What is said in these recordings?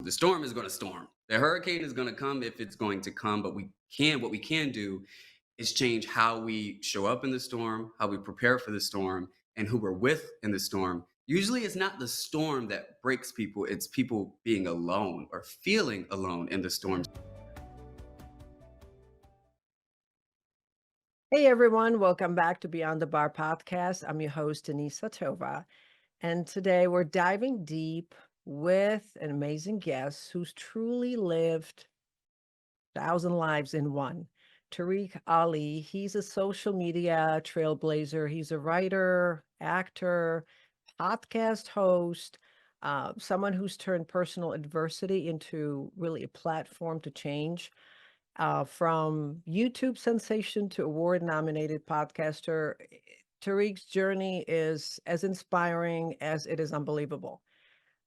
The storm is going to storm. The hurricane is going to come if it's going to come, but what we can do is change how we show up in the storm, how we prepare for the storm, and who we're with in the storm. Usually it's not the storm that breaks people, it's people being alone or feeling alone in the storm. Hey everyone, welcome back to Beyond the Bar podcast. I'm your host, Denise Tova, and today we're diving deep with an amazing guest who's truly lived 1,000 lives in one. Tarek Ali, he's a social media trailblazer. He's a writer, actor, podcast host, someone who's turned personal adversity into really a platform to change. From YouTube sensation to award-nominated podcaster, Tariq's journey is as inspiring as it is unbelievable.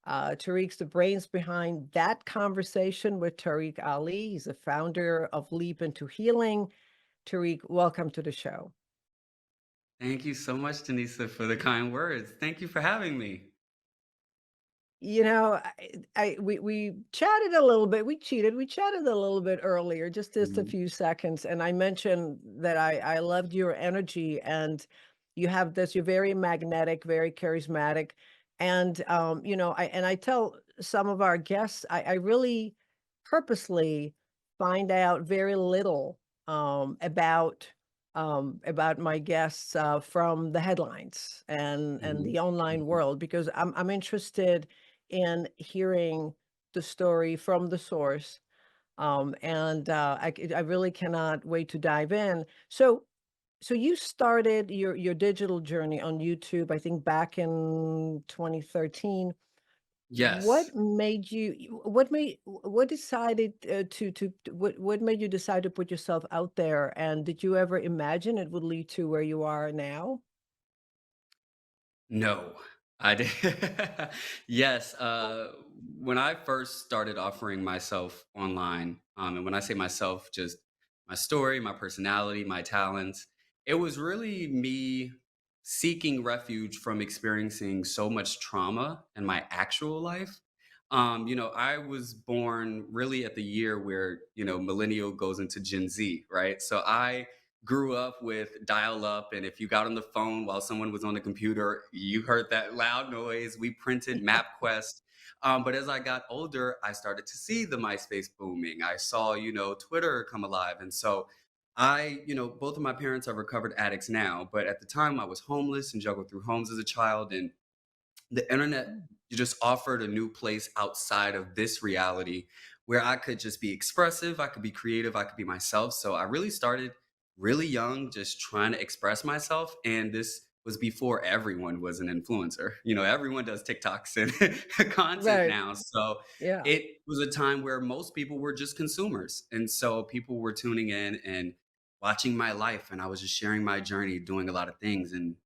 Tariq's the brains behind That Conversation with Tariq Ali. He's the founder of Leap into Healing. Tariq, welcome to the show. Thank you so much, Denisa, for the kind words. Thank you for having me. You know, we chatted a little bit. We chatted a little bit earlier, just a Mhm. few seconds, and I mentioned that I loved your energy, and you have this. You're very magnetic, very charismatic, and I tell some of our guests, I really purposely find out very little about my guests from the headlines and Mhm. the online Mhm. world because I'm interested in hearing the story from the source. I really cannot wait to dive in. So you started your digital journey on YouTube, I think back in 2013. Yes. What decided what made you decide to put yourself out there? And did you ever imagine it would lead to where you are now? No, I did. Yes, when I first started offering myself online, and when I say myself, just my story, my personality, my talents, it was really me seeking refuge from experiencing so much trauma in my actual life. I was born really at the year where, millennial goes into Gen Z, right? So I grew up with dial up, and if you got on the phone while someone was on the computer, you heard that loud noise. We printed MapQuest. But as I got older, I started to see the MySpace booming. I saw, Twitter come alive. And so both of my parents are recovered addicts now, but at the time I was homeless and juggled through homes as a child. And the internet Mm. just offered a new place outside of this reality where I could just be expressive, I could be creative, I could be myself. So I really started really young, just trying to express myself. And this was before everyone was an influencer. Everyone does TikToks and content Right. now. So Yeah. it was a time where most people were just consumers. And so people were tuning in and watching my life. And I was just sharing my journey, doing a lot of things. And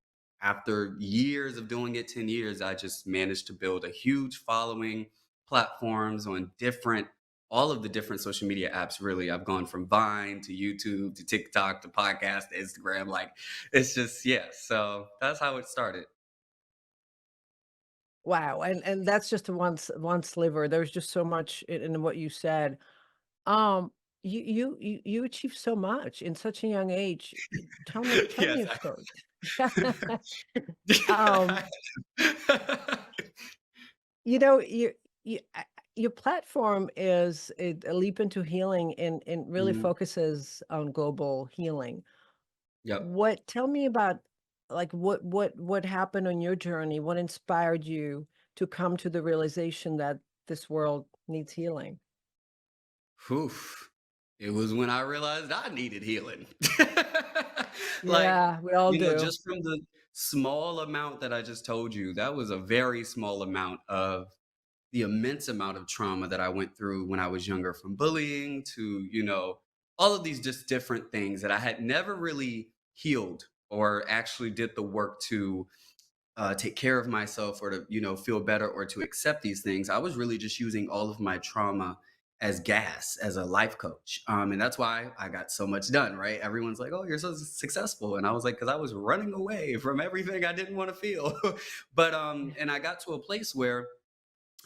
after years of doing it, 10 years, I just managed to build a huge following, platforms on all of the different social media apps. Really, I've gone from Vine to YouTube to TikTok to podcast to Instagram. Like, it's just, yeah. So that's how it started. Wow. And that's just one sliver. There's just so much in what you said. Um, you achieved so much in such a young age. Tell me Yes. a story. Um, you know, you your platform is a leap into healing and really Mhm. focuses on global healing. Yep. What tell me about like what happened on your journey? What inspired you to come to the realization that this world needs healing? Oof. It was when I realized I needed healing. Like, Yeah, we all do. just from the small amount that I just told you, that was a very small amount of the immense amount of trauma that I went through when I was younger, from bullying to, all of these just different things that I had never really healed or actually did the work to take care of myself or to feel better or to accept these things. I was really just using all of my trauma as gas, as a life coach, and that's why I got so much done. Right, everyone's like, oh, you're so successful, and I was like, because I was running away from everything I didn't want to feel. But and I got to a place where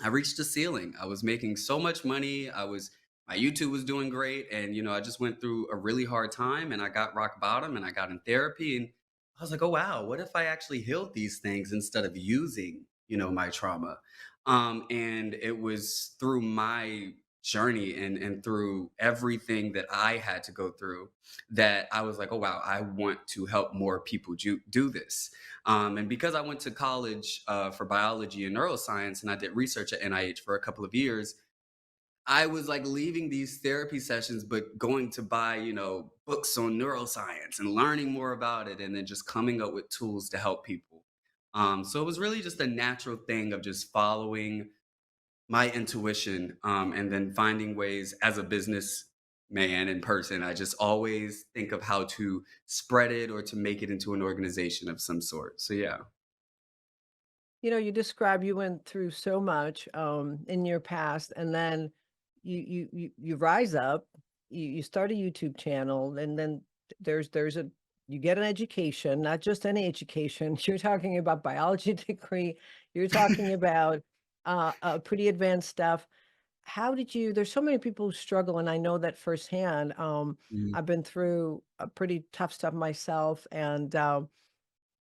I reached the ceiling. I was making so much money. My YouTube was doing great. And, I just went through a really hard time and I got rock bottom and I got in therapy. And I was like, oh, wow, what if I actually healed these things instead of using, my trauma? And it was through my journey and through everything that I had to go through that I was like, oh, wow, I want to help more people do this. And because I went to college for biology and neuroscience, and I did research at NIH for a couple of years, I was like leaving these therapy sessions, but going to buy, books on neuroscience and learning more about it, and then just coming up with tools to help people. So it was really just a natural thing of just following my intuition, and then finding ways as a business man in person. I just always think of how to spread it or to make it into an organization of some sort. So yeah. You describe you went through so much, in your past, and then you rise up, you start a YouTube channel, and then there's a you get an education, not just any education. You're talking about biology degree, you're talking about, pretty advanced stuff. How did you there's so many people who struggle, and I know that firsthand. Mhm, I've been through a pretty tough stuff myself, and,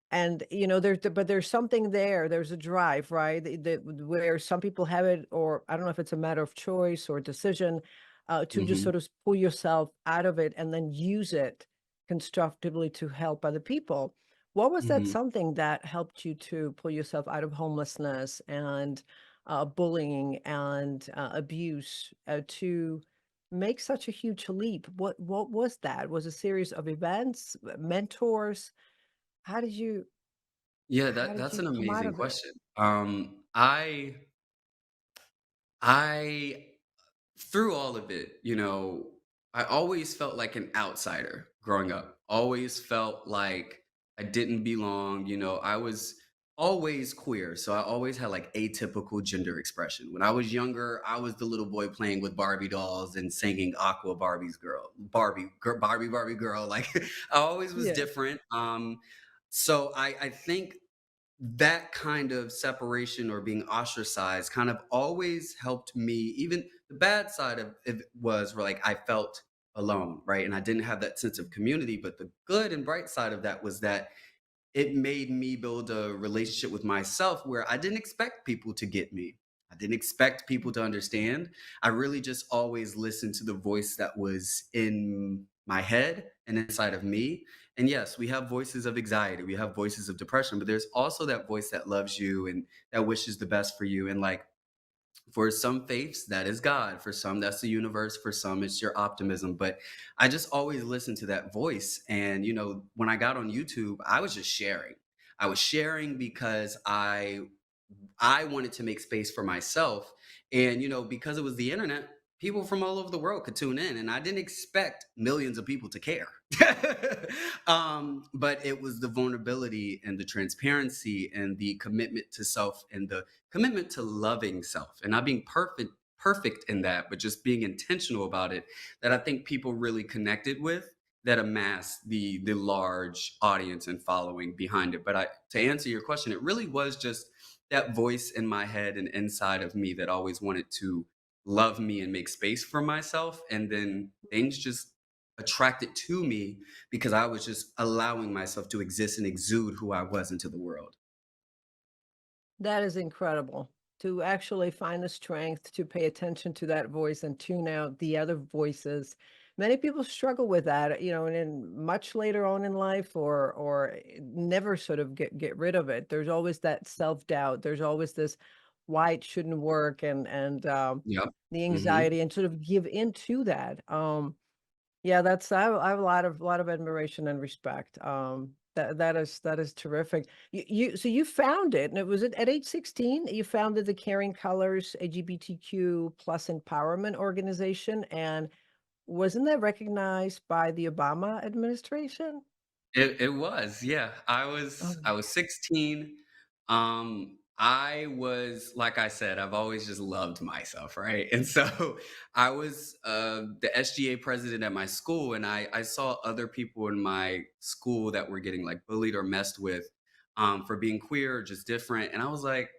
but there's something there, there's a drive, right? Where some people have it, or I don't know if it's a matter of choice or decision, to just mhm, sort of pull yourself out of it and then use it constructively to help other people. What was that mhm. something that helped you to pull yourself out of homelessness and bullying and abuse, to make such a huge leap? What was that? Was a series of events, mentors? How did you Yeah, how did that's you an come out amazing of it? question. I through all of it, I always felt like an outsider growing up. Always felt like I didn't belong. I was always queer. So I always had like atypical gender expression. When I was younger, I was the little boy playing with Barbie dolls and singing Aqua Barbie girl. Like I always was Yeah. different. So I think that kind of separation or being ostracized kind of always helped me. Even the bad side of it was where like I felt alone, right? And I didn't have that sense of community. But the good and bright side of that was that it made me build a relationship with myself where I didn't expect people to get me. I didn't expect people to understand. I really just always listened to the voice that was in my head and inside of me. And yes, we have voices of anxiety, we have voices of depression, but there's also that voice that loves you and that wishes the best for you. And like for some faiths, that is God. For some, that's the universe. For some, it's your optimism. But I just always listen to that voice. And, when I got on YouTube, I was just sharing. I was sharing because I wanted to make space for myself. And, because it was the internet, people from all over the world could tune in. And I didn't expect millions of people to care. But it was the vulnerability and the transparency and the commitment to self and the commitment to loving self and not being perfect in that, but just being intentional about it, that I think people really connected with, that amassed the large audience and following behind it. But to answer your question, it really was just that voice in my head and inside of me that always wanted to love me and make space for myself. And then things just attracted to me because I was just allowing myself to exist and exude who I was into the world. That is incredible to actually find the strength to pay attention to that voice and tune out the other voices. Many people struggle with that, and then much later on in life, or never sort of get rid of it. There's always that self-doubt. There's always this why it shouldn't work, and Yep. the Hmm. anxiety, and sort of give into that. Yeah, I have a lot of admiration and respect. That is terrific. You found it, and it was at age 16 you founded the Caring Colors LGBTQ plus empowerment organization, and wasn't that recognized by the Obama administration? It was, yeah. Oh, I was 16. I was, like I said, I've always just loved myself, right? And so I was the SGA president at my school, and I saw other people in my school that were getting like bullied or messed with for being queer or just different. And I was like,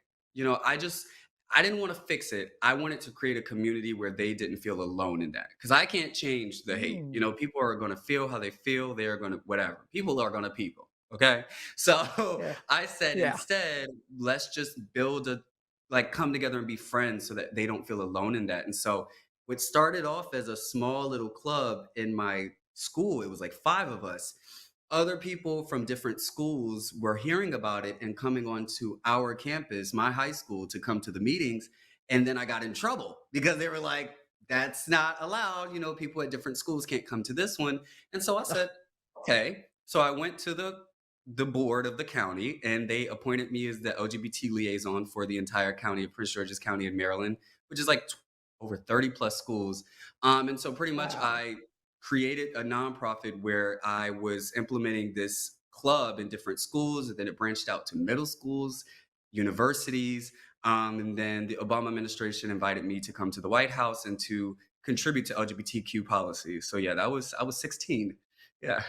I just I didn't want to fix it. I wanted to create a community where they didn't feel alone in that. Because I can't change the hate. Mm. People are going to feel how they feel. They are going to, whatever. People are going to people. Okay. So Yeah. I said, Yeah. instead, let's just come together and be friends so that they don't feel alone in that. And so, what started off as a small little club in my school, it was like five of us. Other people from different schools were hearing about it and coming onto our campus, my high school, to come to the meetings. And then I got in trouble because they were like, that's not allowed. People at different schools can't come to this one. And so I said, okay. So I went to the board of the county, and they appointed me as the LGBT liaison for the entire county of Prince George's County in Maryland, which is like over 30 plus schools. And so pretty much Wow. I created a nonprofit where I was implementing this club in different schools, and then it branched out to middle schools, universities, and then the Obama administration invited me to come to the White House and to contribute to LGBTQ policy. So yeah, I was 16. Yeah,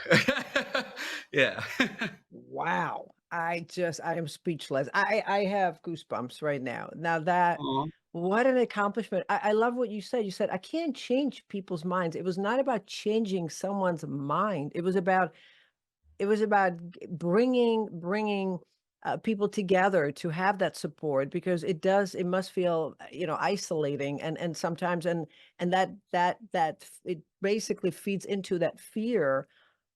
yeah. Wow. I am speechless. I have goosebumps right now. Now that Aw, what an accomplishment. I love what you said. You said, I can't change people's minds. It was not about changing someone's mind. It was about bringing people together to have that support because it must feel, isolating and sometimes it basically feeds into that fear.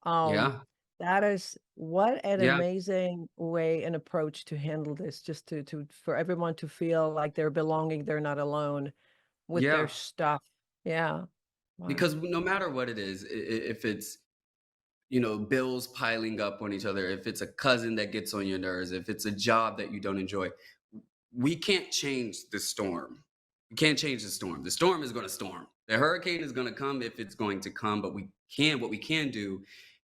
um, yeah, that is what an yeah, amazing way and approach to handle this, just to for everyone to feel like they're belonging, they're not alone with their yeah. stuff. Yeah. Because Wow. no matter what it is, if it's bills piling up on each other, if it's a cousin that gets on your nerves, if it's a job that you don't enjoy, we can't change the storm. We can't change the storm. The storm is going to storm. The hurricane is going to come if it's going to come, but what we can do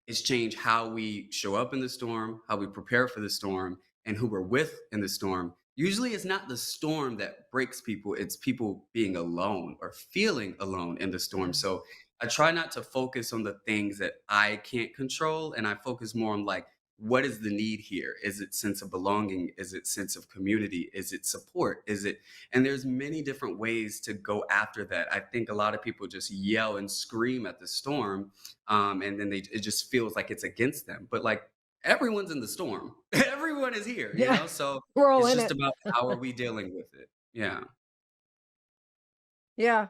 is change how we show up in the storm, how we prepare for the storm, and who we're with in the storm. Usually, it's not the storm that breaks people, it's people being alone or feeling alone in the storm. Yeah. So I try not to focus on the things that I can't control, and I focus more on like, what is the need here? Is it sense of belonging? Is it sense of community? Is it support? And there's many different ways to go after that. I think a lot of people just yell and scream at the storm, and then it just feels like it's against them. But like, everyone's in the storm, everyone is here, Yeah. So We're all it's in just it. about how are we dealing with it. Yeah, Yeah.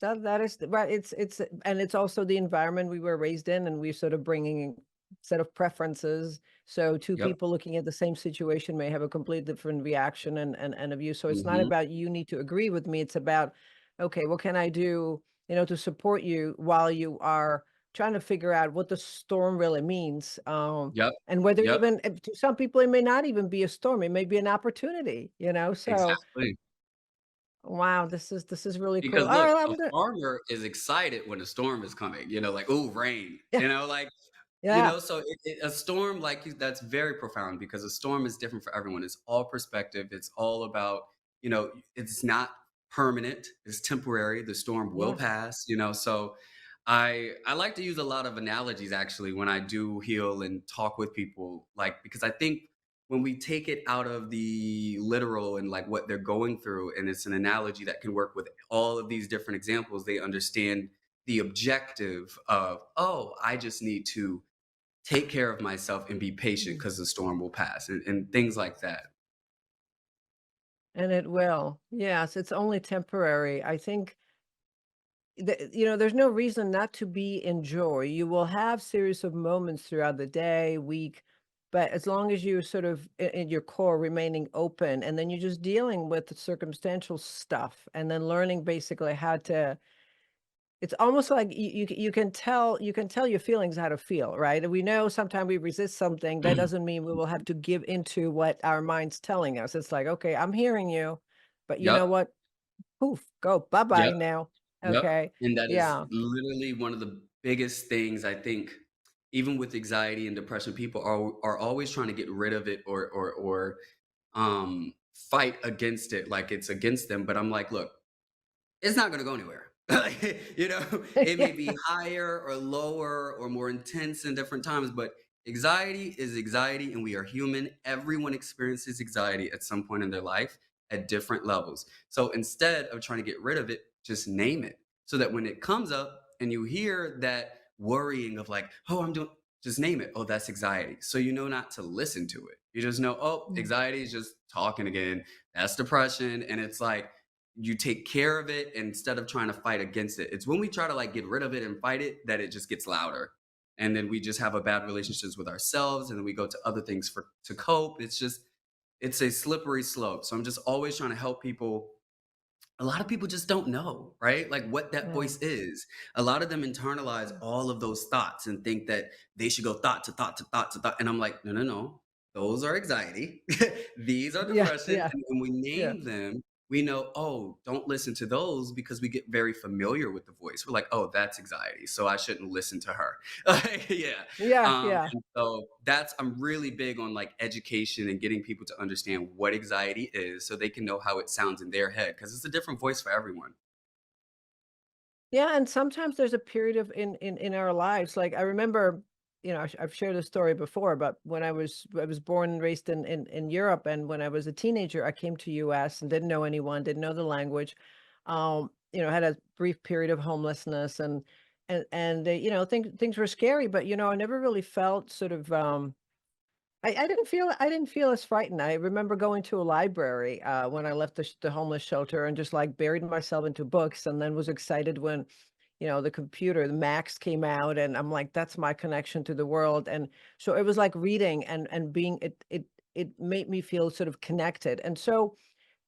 That is right. It's and it's also the environment we were raised in, and we're sort of bringing set of preferences. So two yep. people looking at the same situation may have a complete different reaction and a view. So it's not Hmm. about you need to agree with me. It's about, okay, what can I do, to support you while you are trying to figure out what the storm really means. Yep. And whether Yep. even to some people it may not even be a storm, it may be an opportunity. So Exactly. wow, this is really cool. Because All look, right, a I'm gonna farmer is excited when a storm is coming, like, "Ooh, rain," yeah, like, yeah. so a storm that's very profound because a storm is different for everyone. It's all perspective. It's all about, it's not permanent. It's temporary. The storm will Yeah. pass. So I like to use a lot of analogies actually when I do heal and talk with people, like, because I think when we take it out of the literal and like what they're going through, and it's an analogy that can work with all of these different examples, they understand the objective of, oh, I just need to take care of myself and be patient Mm. because the storm will pass, and things like that. And it will. Yes, it's only temporary. I think there's no reason not to be in joy. You will have series of moments throughout the day, week, but as long as you sort of in your core remaining open, and then you're just dealing with the circumstantial stuff, and then learning basically how to. It's almost like you can tell your feelings how to feel, right? And we know sometimes we resist something. That doesn't mean we will have to give into what our mind's telling us. It's like, okay, I'm hearing you, but you know Yep. what? Poof, go bye-bye Yep. now. Yep. Okay. And that is Yeah. literally one of the biggest things I think, even with anxiety and depression, people are always trying to get rid of it, or fight against it like it's against them. But I'm like, look, it's not gonna go anywhere. Like, it may Yeah. be higher or lower or more intense in different times, but anxiety is anxiety, and we are human. Everyone experiences anxiety at some point in their life. at different levels. So instead of trying to get rid of it, just name it so that when it comes up and you hear that worrying of like, oh, I'm doing, just name it. Oh, that's anxiety. So you know not to listen to it. You just know, oh, Mm. anxiety is just talking again. That's depression. And it's like, you take care of it instead of trying to fight against it. It's when we try to like get rid of it and fight it that it just gets louder. And then we just have a bad relationships with ourselves and then we go to other things for to cope. It's just it's a slippery slope. So I'm just always trying to help people. A lot of people just don't know, right? Like what that Yeah. voice is. A lot of them internalize all of those thoughts and think that they should go thought to thought to thought to thought. And I'm like, no, no, no. Those are anxiety. These are Yeah, depression. yeah, And when we yeah, name them, we know, oh, don't listen to those because we get very familiar with the voice. We're like, oh, that's anxiety. So I shouldn't listen to her. Yeah. yeah, yeah. And so that's I'm really big on like education and getting people to understand what anxiety is so they can know how it sounds in their head because it's a different voice for everyone. Yeah, and sometimes there's a period of in our lives, like, I remember, I've shared this story before, but when I was born and raised in Europe, and when I was a teenager, I came to US and didn't know anyone, didn't know the language, had a brief period of homelessness things were scary, but, I never really felt sort of, I didn't feel as frightened. I remember going to a library, when I left the homeless shelter and just, like, buried myself into books and then was excited when, the Macs came out, and I'm like, "That's my connection to the world," and so it was like reading and being it made me feel sort of connected, and so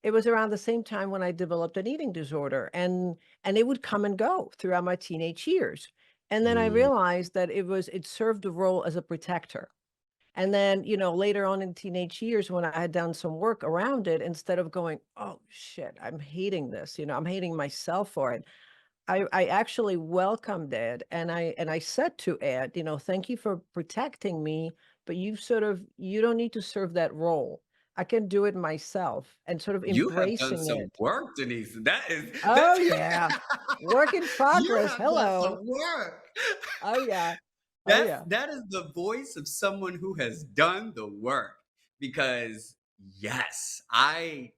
it was around the same time when I developed an eating disorder, and it would come and go throughout my teenage years, and then I Mm. realized that it served a role as a protector. And then, later on in teenage years when I had done some work around it, instead of going, "Oh, shit, I'm hating this," I'm hating myself for it. I actually welcomed it, and I said to it, "Thank you for protecting me, but you don't need to serve that role. I can do it myself," and sort of You have done embracing some it. work, Denise. That is Oh, that's yeah. Work in you progress. have done some Hello. work. Oh, yeah. Oh, That's yeah. that is the voice of someone who has done the work. Because yes, I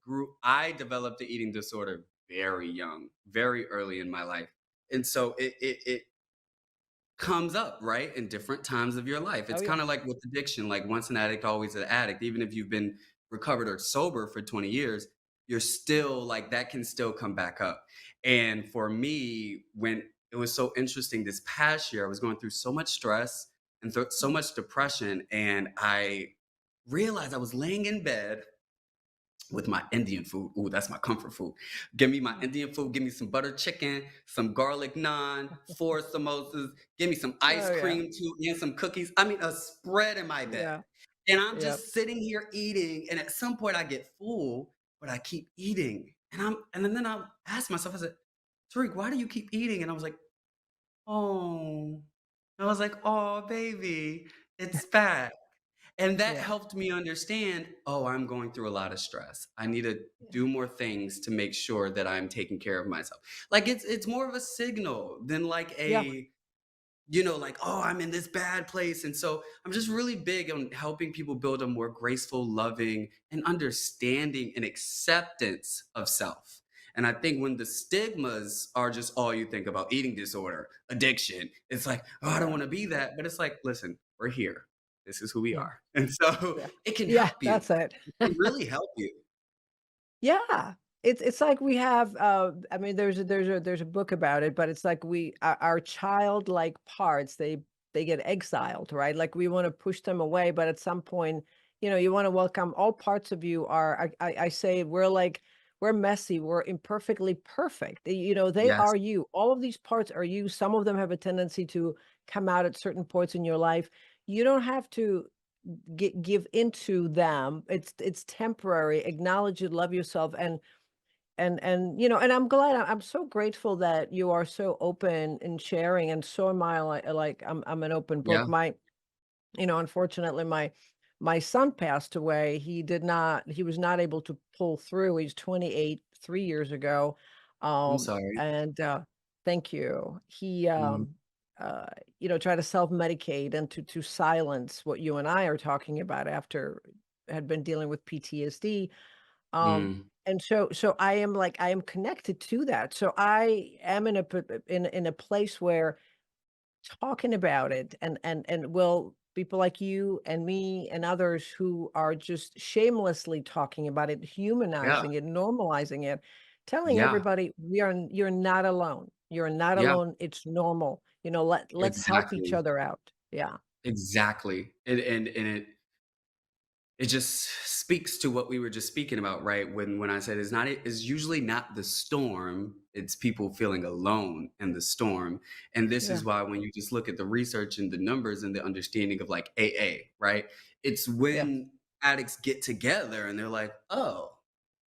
developed the eating disorder very young, very early in my life. And so it comes up, right, in different times of your life. Oh, It's yeah. kinda like with addiction, like once an addict, always an addict. Even if you've been recovered or sober for 20 years, you're still like that can still come back up. And for me, when it was so interesting this past year, I was going through so much stress and so Mm. much depression, and I realized I was laying in bed with my Indian food. Ooh, that's my comfort food. Give me my Mm. Indian food. Give me some butter chicken, some garlic naan, 4 samosas. Give me some ice Oh, yeah. cream too, and some cookies. I mean, a spread in my bed. Yeah. And I'm Yep. just sitting here eating. And at some point, I get full, but I keep eating. And then I asked myself, I said, Tariq, why do you keep eating? And I was like, oh. I was like, oh, baby, it's fat. And that Yeah. helped me understand, oh, I'm going through a lot of stress. I need to Yeah. do more things to make sure that I'm taking care of myself. Like it's more of a signal than like Yeah. like, oh, I'm in this bad place. And so I'm just really big on helping people build a more graceful, loving, and understanding and acceptance of self. And I think when the stigmas are just all you think about eating disorder, addiction, it's like, oh, I don't Yeah. want to be that. But it's like, listen, we're here. This is who we Yeah. are. And so Yeah. it can Yeah, help you. that's it. It can really help you. Yeah. It's like we have, I mean, there's a book about it, but it's like our childlike parts, they get exiled, right? Like, we wanna push them away, but at some point, you wanna welcome all parts of you are I say we're messy, we're imperfectly perfect. They Yes. are you. All of these parts are you. Some of them have a tendency to come out at certain points in your life. You don't have to give into them. It's temporary. Acknowledge it, love yourself, and I'm glad. I'm so grateful that you are so open in sharing, and so am I. Like I'm an open Yeah. book. Unfortunately, my son passed away. He was not able to pull through. He's 28, 3 years ago. I'm sorry. And Thank you. He Mhm. uh tried to self-medicate and to silence what you and I are talking about after had been dealing with PTSD. Mm. And so I am like I am connected to that. So I am in a in a place where talking about it and will people like you and me and others who are just shamelessly talking about it, Yeah. humanizing it, normalizing it, telling Yeah. everybody you're not alone. You're not Yeah. alone. It's normal. Let's help each Exactly. other out. Yeah. Exactly. And it just speaks to what we were just speaking about, right? When I said it's usually not the storm, it's people feeling alone in the storm. And this Yeah. is why when you just look at the research and the numbers and the understanding of like AA, right? It's Yeah. when addicts get together and they're like, oh,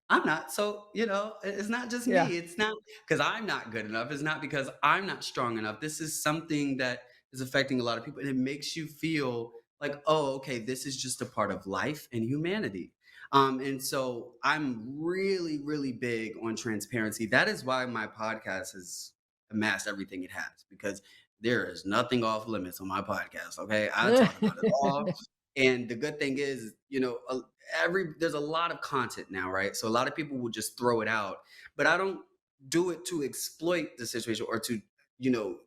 I'm not so, it's not just Yeah. me. It's not because I'm not good enough. It's not because I'm not strong enough. This is something that is affecting a lot of people. And it makes you feel like, oh, okay, this is just a part of life and humanity. And so I'm really, really big on transparency. That is why my podcast has amassed everything it has, because there is nothing off limits on my podcast. Okay. I talk about it all. And the good thing is, there's a lot of content now, right? So a lot of people will just throw it out, but I don't do it to exploit the situation or to,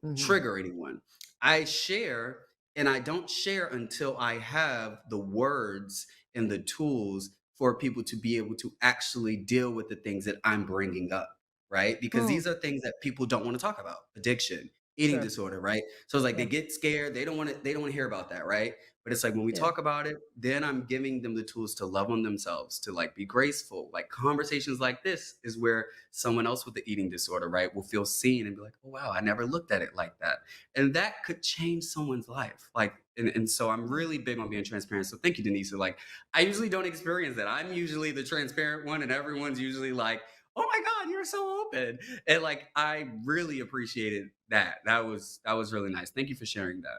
Mhm. trigger anyone. I share, and I don't share until I have the words and the tools for people to be able to actually deal with the things that I'm bringing up, right? Because Mm, these are things that people don't want to talk about. Addiction, eating sure. disorder, right? So it's like they Yeah. get scared, they don't want to hear about that, right? But it's like when we Yeah. talk about it, then I'm giving them the tools to love on themselves, to like be graceful. Like conversations like this is where someone else with the eating disorder, right, will feel seen and be like, oh, wow, I never looked at it like that. And that could change someone's life. Like, and so I'm Yeah. really big on being transparent. So thank you, Denise. So like, I usually don't experience that. I'm usually the transparent one, and everyone's usually like, oh my God, you're so open. And like, I really appreciated that. That was really nice. Thank you for sharing that.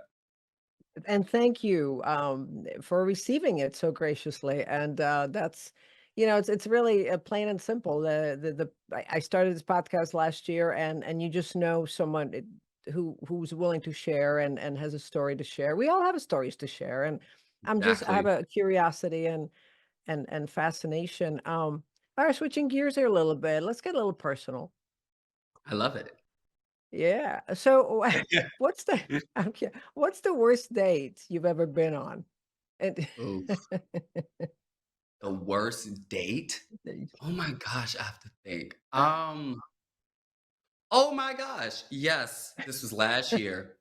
And thank you, for receiving it so graciously, and, that's it's really, plain and simple. I started this podcast last year, and you just know someone who's willing to share and has a story to share. We all have stories to share, and I have Exactly. a curiosity and fascination. Alright, switching gears here a little bit, let's get a little personal. I love it. Yeah, so, what's the okay, what's the worst date you've ever been on? And Ooh, the worst date? Oh my gosh, I have to think. Oh my gosh, yes, this was last year.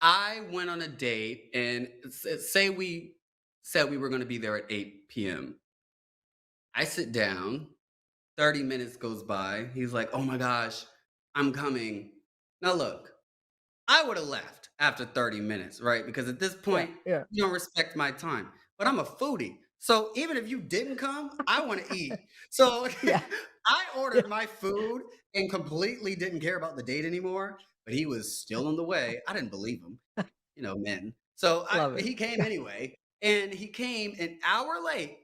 I went on a date and say we said we were going to be there at 8 p.m. I sit down, 30 minutes goes by. He's like, "Oh my gosh, I'm coming." Now look, I would have left after 30 minutes, right? Because at this Yeah, point, yeah, you don't respect my time. But I'm a foodie. So even if you didn't come, I want to eat. So yeah, I yeah, ordered my food and completely didn't care about the date anymore. But he was still on the way. I didn't believe him, men. So love it. he came anyway. And he came an hour late.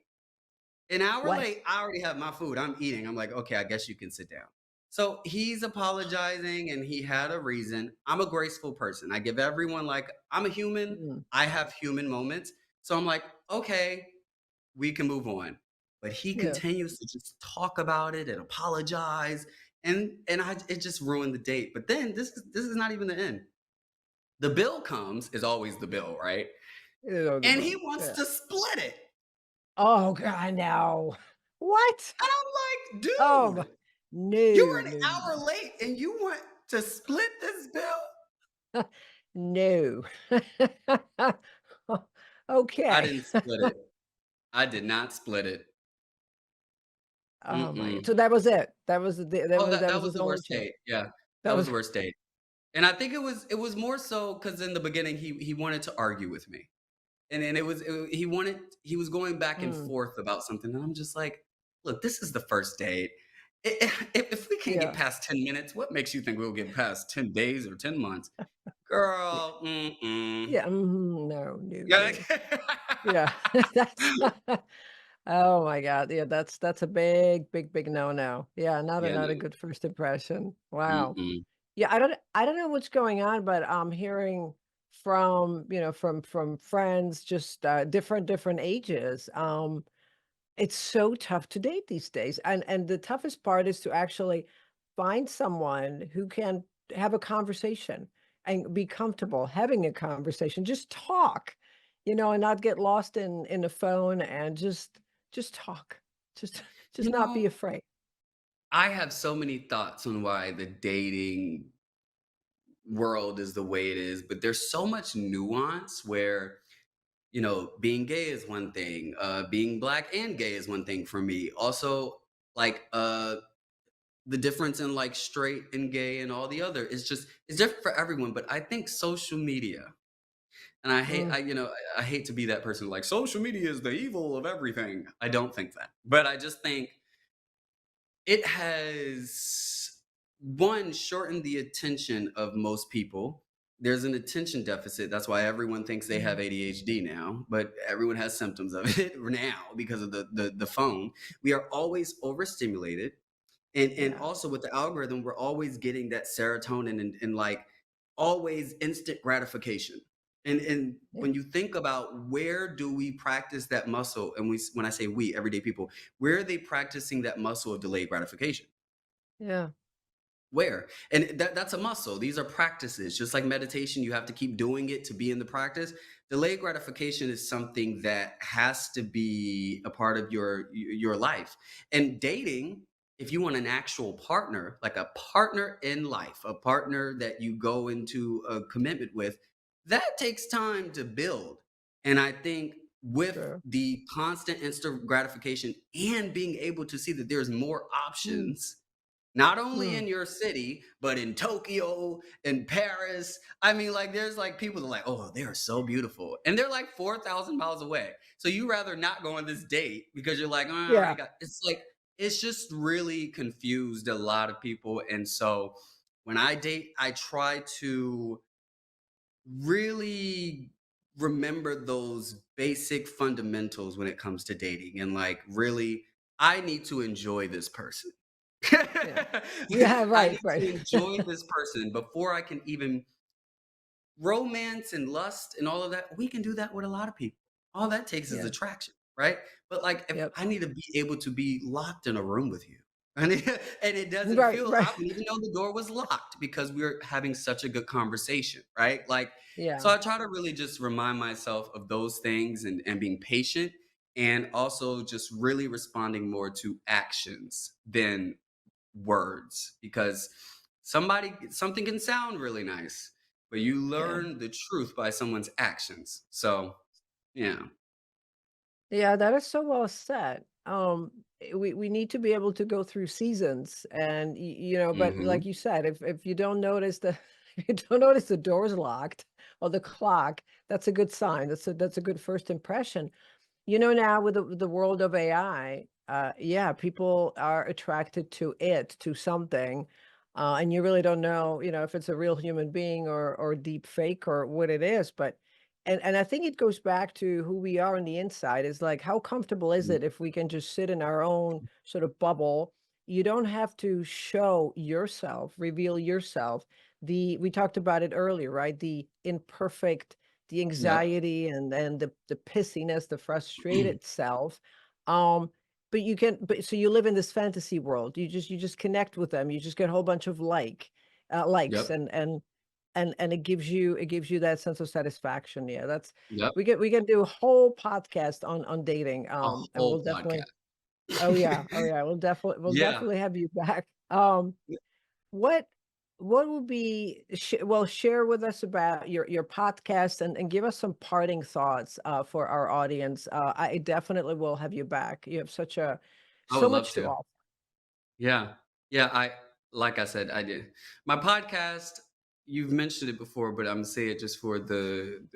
An hour What? late, I already have my food. I'm eating. I'm like, okay, I guess you can sit down. So he's apologizing and he had a reason. I'm a graceful person. I give everyone, like, I'm a human. Mm, I have human moments. So I'm like, okay, we can move on. But he yeah, continues to just talk about it and apologize. And it just ruined the date. But then this is not even the end. The bill comes, is always the bill, right? And he wants yeah. to split it. Oh, God, no. What? And I'm like, Oh, my dude, you were no, an no, hour late and you want to split this bill? no. I Okay. didn't split it. I did not split it. Oh my Mm-mm. so that was it. Oh, that That that was was his the only worst chance. date. Yeah, that That was was the worst date. And I think it was more so because in the beginning he wanted to argue with me, and then he was going back and mm, forth about something, and I'm just like, look, this is the first date. If we can't get yeah. past 10 minutes, what makes you think we'll get past 10 days or 10 months, girl? Yeah, mhm, no, no, Yeah. no. Yeah, that's oh my god, yeah, that's a big, big, big no-no. Yeah, Yeah, not no. a good first impression. Wow. Mm-mm. Yeah, I don't know what's going on, but I'm hearing from, from friends, just, different ages, It's so tough to date these days, and the toughest part is to actually find someone who can have a conversation and be comfortable having a conversation, just talk, and not get lost in the phone and just talk. Just just You not be know, afraid. I have so many thoughts on why the dating world is the way it is, but there's so much nuance where, being gay is one thing, being black and gay is one thing for me. Also, like the difference in like straight and gay and all the other is just it's different for everyone. But I think social media, and I hate Mm, I hate to be that person like social media is the evil of everything. I don't think that. But I just think it has, one, shortened the attention of most people. There's an attention deficit. That's why everyone thinks they mm, have ADHD now, but everyone has symptoms of it now because of the phone. We are always overstimulated. And yeah, also with the algorithm, we're always getting that serotonin and like always instant gratification. And yeah, when you think about where do we practice that muscle, and when I say we, everyday people, where are they practicing that muscle of delayed gratification? yeah, Where? And that's a muscle. These are practices. Just like meditation, you have to keep doing it to be in the practice. Delayed gratification is something that has to be a part of your life. And dating, if you want an actual partner, like a partner in life, a partner that you go into a commitment with, that takes time to build. And I think with true. the constant instant gratification and being able to see that there's more Mm, options, not only mm, in your city, but in Tokyo, in Paris. I mean, like, there's like people that are like, oh, they are so beautiful. And they're like 4,000 miles away. So you rather not go on this date because you're like, oh, I already yeah, got it's like, it's just really confused a lot of people. And so when I date, I try to really remember those basic fundamentals when it comes to dating. And like, really, I need to enjoy this person. yeah. Yeah, I right, need right. to enjoy this person before I can even romance and lust and all of that. We can do that with a lot of people. All that takes is Yeah, attraction, right? But like, if yep. I need to be able to be locked in a room with you, and it doesn't Right, feel, right. I wouldn't even know the door was locked because we're having such a good conversation, right? Like, so Yeah, I try to really just remind myself of those things and being patient, and also just really responding more to actions than words, because something can sound really nice, but you yeah. learn the truth by someone's actions. So yeah. Yeah, that is so well said. We need to be able to go through seasons, and but like Hmm. you said, if you don't notice the if you don't notice the door's locked or the clock, that's a good sign. That's a good first impression. Now with the world of AI, yeah, people are attracted to to something, and you really don't know, if it's a real human being or deep fake or what it is. But and I think it goes back to who we are on the inside. Is like, how comfortable is it if we can just sit in our own sort of bubble? You don't have to show yourself, reveal yourself. We talked about it earlier, right? The imperfect, the Yep. anxiety and the pissiness, the frustrated self. Um, but so you live in this fantasy world. You just connect with them. You just get a whole bunch of likes Yep. and it gives you that sense of satisfaction. Yeah, that's Yep. we can do a whole podcast on dating. A And whole podcast. oh yeah, we'll Yeah. definitely have you back. What what would be share with us about your podcast and give us some parting thoughts, for our audience. I definitely will have you back. You have I would so love much to to. offer. Yeah. Yeah, like I said, I did. My podcast, you've mentioned it before, but I'm gonna say it just for the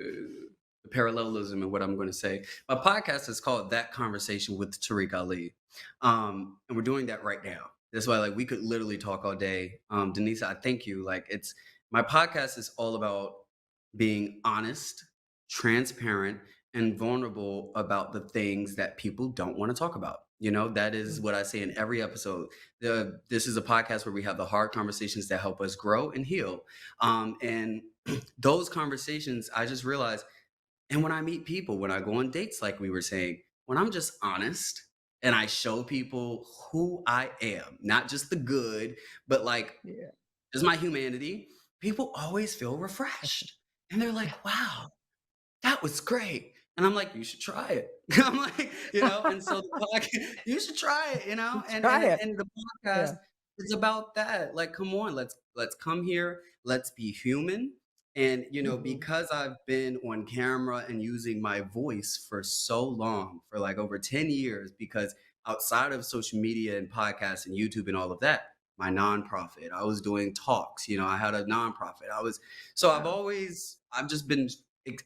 parallelism and what I'm gonna say. My podcast is called That Conversation with Tariq Ali. And we're doing that right now. That's why, like, we could literally talk all day. Denise, I thank you. Like, it's my podcast is all about being honest, transparent, and vulnerable about the things that people don't want to talk about. That is Mm, what I say in every episode. This is a podcast where we have the hard conversations that help us grow and heal. And those conversations, I just realized, and when I meet people, when I go on dates, like we were saying, when I'm just honest, and I show people who I am, not just the good, but like Yeah. just my humanity, people always feel refreshed. And they're like, wow, that was great. And I'm like, you should try it. I'm like, and so the podcast, you should try it, and Try it. and the podcast Yeah. is about that. Like, come on, let's come here, let's be human. And Mhm. because I've been on camera and using my voice for so long, for like over 10 years, because outside of social media and podcasts and YouTube and all of that, my nonprofit, I was doing talks, I had a nonprofit. So Wow. I've just been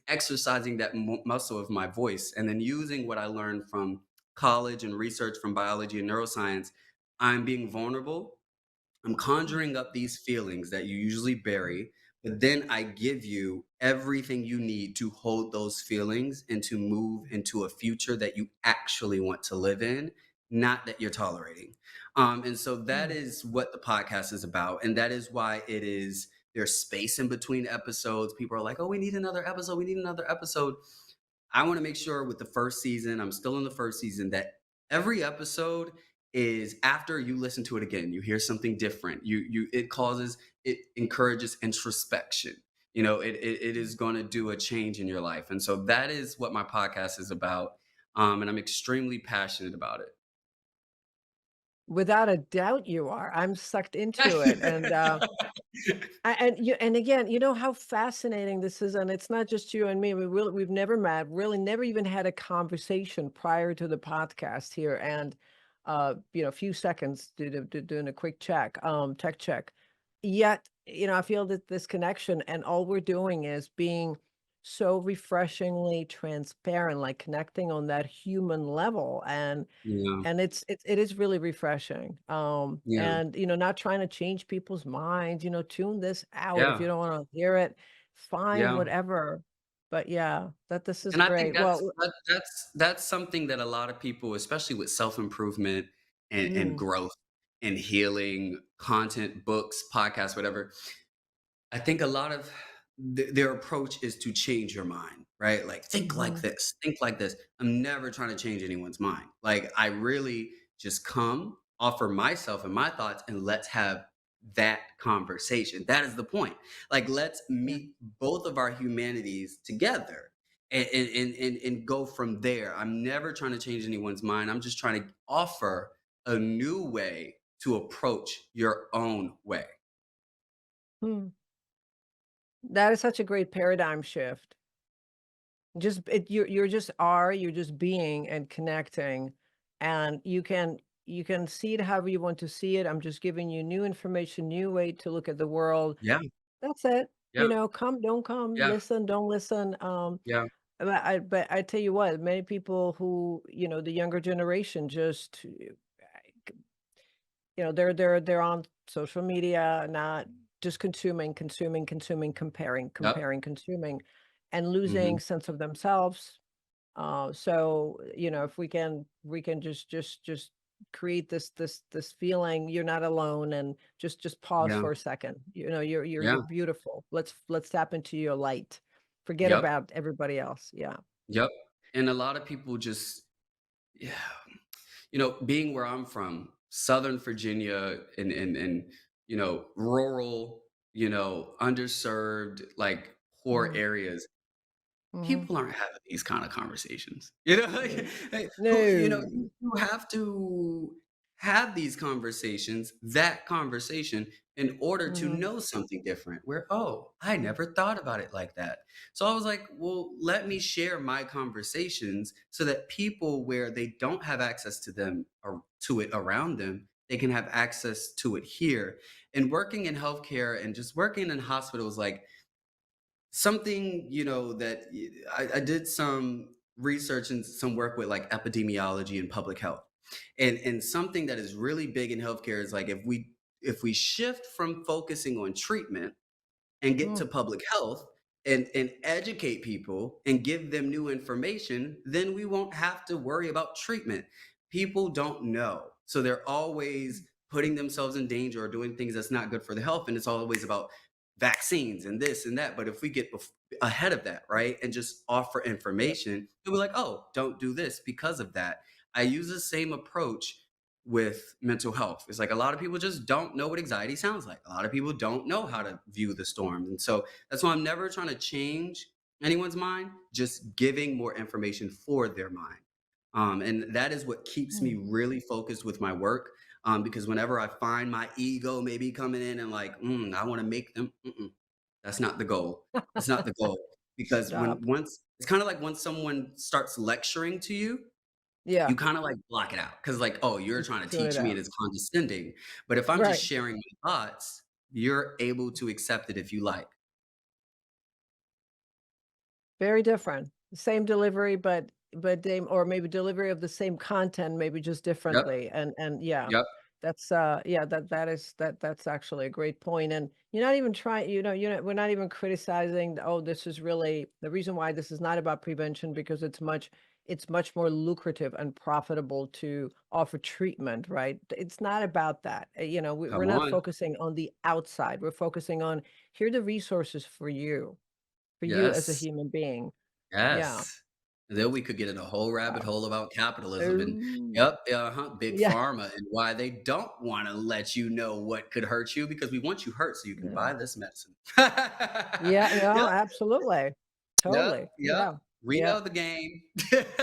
exercising that muscle of my voice, and then using what I learned from college and research from biology and neuroscience. I'm being vulnerable. I'm conjuring up these feelings that you usually bury, but then I give you everything you need to hold those feelings and to move into a future that you actually want to live in, not that you're tolerating. And so that Mm. is what the podcast is about. And that is why there's space in between episodes. People are like, oh, we need another episode. We need another episode. I want to make sure with the first season, I'm still in the first season, that every episode is after you listen to it again, you hear something different. It encourages introspection. It is going to do a change in your life. And so that is what my podcast is about. And I'm extremely passionate about Without a doubt you are. I'm sucked into it, and, it. and again, you know how fascinating this is, and it's not just you and me. We've never met, really never even had a conversation prior to the podcast here, and a few seconds doing a quick check, tech check. Yet, I feel that this connection, and all we're doing is being so refreshingly transparent, like connecting on that human level, Yeah, and it is really refreshing, yeah, and, not trying to change people's minds, tune this out if yeah, you don't wanna hear it, fine, yeah. whatever, but yeah, this is And I think great. Well, that's something that a lot of people, especially with self-improvement and mm, growth and healing, content, books, podcasts, whatever, I think a lot of their approach is to change your mind, right? Like, think like mhm, this, think like this. I'm never trying to change anyone's mind. Like, I really just come, offer myself and my thoughts, and let's have that conversation. That is the point. Like, let's yeah, meet both of our humanities together and go from there. I'm never trying to change anyone's mind. I'm just trying to offer a new way to approach your own way. hmm, that is such a great paradigm shift. Just you're just you're just being and connecting, and you can see it however you want to see it. I'm just giving you new information, new way to look at the world. Yeah, That's it. yeah, Come, don't come, yeah, listen, don't listen. yeah. But I tell you what, many people who, the younger generation just, they're on social media, not just consuming, comparing, Yep. consuming, and losing Mhm. sense of themselves. So, if we can just create this feeling you're not alone, and just pause Yeah. for a second. You're Yeah. beautiful. Let's tap into your light. Forget Yep. about everybody else. Yeah. Yep. And a lot of people just yeah. Being where I'm from, Southern Virginia and rural, underserved, like poor Mm, areas, mhm. people aren't having these kind of conversations. Like, No. hey, No. you have to have these conversations, that conversation, in order to Mhm, know something different. Where, oh, I mm, never thought about it like that. So I was like, well, let me share my conversations so that people where they don't have access to them or to it around them, they can have access to it here. And working in healthcare and just working in hospitals, like something that I did some research and some work with like epidemiology and public health, and something that is really big in healthcare is like if we shift from focusing on treatment and get to mm, public health and educate people and give them new information, then we won't have to worry about treatment. People don't know. So they're always putting themselves in danger or doing things that's not good for the health. And it's always about vaccines and this and that. But if we get ahead of that, right, and just offer information, they'll be like, oh, don't do this because of that. I use the same approach with mental health. It's like a lot of people just don't know what anxiety sounds like. A lot of people don't know how to view the storms. And so that's why I'm never trying to change anyone's mind, just giving more information for their mind. And that is what keeps me Mm. really focused with my work. Because whenever I find my ego maybe coming in and like, I want to make them, that's not the goal. That's not the goal. Because when Stop. once it's kind of like when someone starts lecturing to you, Yeah, you kinda, like, block it out because like, "Oh, you're trying to tune it teach me out. and it's condescending." But if I'm just Right. sharing my thoughts, you're able to accept it if you like. Very different. Same delivery, but they or maybe delivery of the same content, maybe just Yep, differently, and yeah, yep, that's, yeah, that's actually a great point, and you're not even trying we're not even criticizing, "Oh, this is really" the reason why this is not about prevention because it's much more lucrative and profitable to offer treatment, right? It's not about that, we're come not on. focusing on the outside, we're focusing on, "Here are the resources for you as a Yes, human being." Yeah. yes. And then we could get in a whole rabbit Wow. hole about capitalism and Ooh. yep, uh-huh, big Yeah, pharma and why they don't wanna let you know what could hurt you because we want you hurt so you can yeah. buy this medicine. Yeah, no, Yep, absolutely. yep, Totally. yep. Yeah, We yeah. know the game.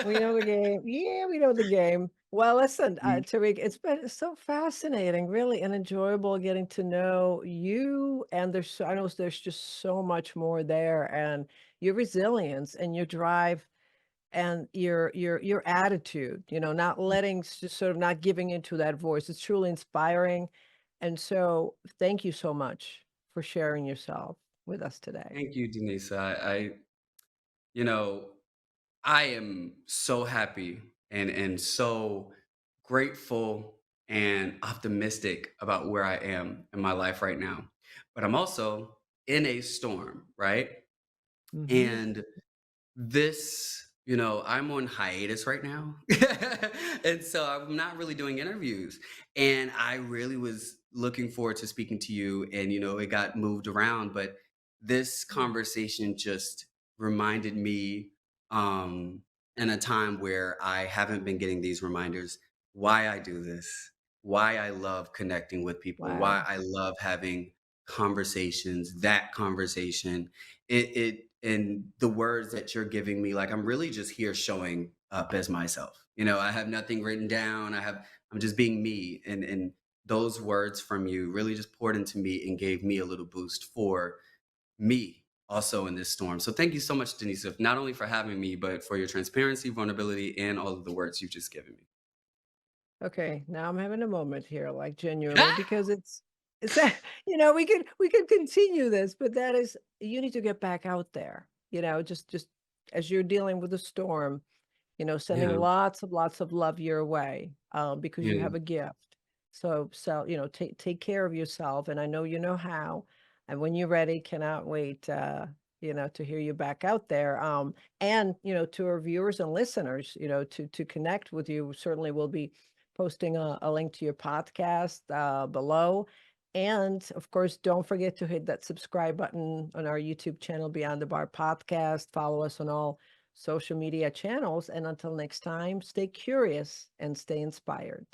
We know the game. Yeah, we know the game. Well, listen, Mm, Tariq, it's been so fascinating, really, and enjoyable getting to know you, and I know there's just so much more there, and your resilience and your drive and your attitude, not letting just sort of not giving into that voice. It's truly inspiring. And so thank you so much for sharing yourself with us today. thank you, Denise. You know, I am so happy and so grateful and optimistic about where I am in my life right now. But I'm also in a storm, right? Hmm. And I'm on hiatus right now. And so I'm not really doing interviews. And I really was looking forward to speaking to you. And, it got moved around. But this conversation just reminded me in a time where I haven't been getting these reminders why I do this, why I love connecting with people, why Wow. I love having conversations, that conversation it and the words that you're giving me, like, I'm really just here showing up as myself. I have nothing written down. I'm just being me. And those words from you really just poured into me and gave me a little boost for me also in this storm. So thank you so much, Denise, not only for having me, but for your transparency, vulnerability, and all of the words you've just given me. Okay, now I'm having a moment here, like genuinely, because it's that we could continue this, but that is you need to get back out there, just as you're dealing with the storm, sending Yeah, lots of love your way, because you yeah. have a gift. So, take care of yourself, and I know you know how. And when you're ready, cannot wait, to hear you back out there. And to our viewers and listeners, to connect with you, certainly we'll be posting a link to your podcast below. And of course, don't forget to hit that subscribe button on our YouTube channel, Beyond the Bar Podcast. Follow us on all social media channels. And until next time, stay curious and stay inspired.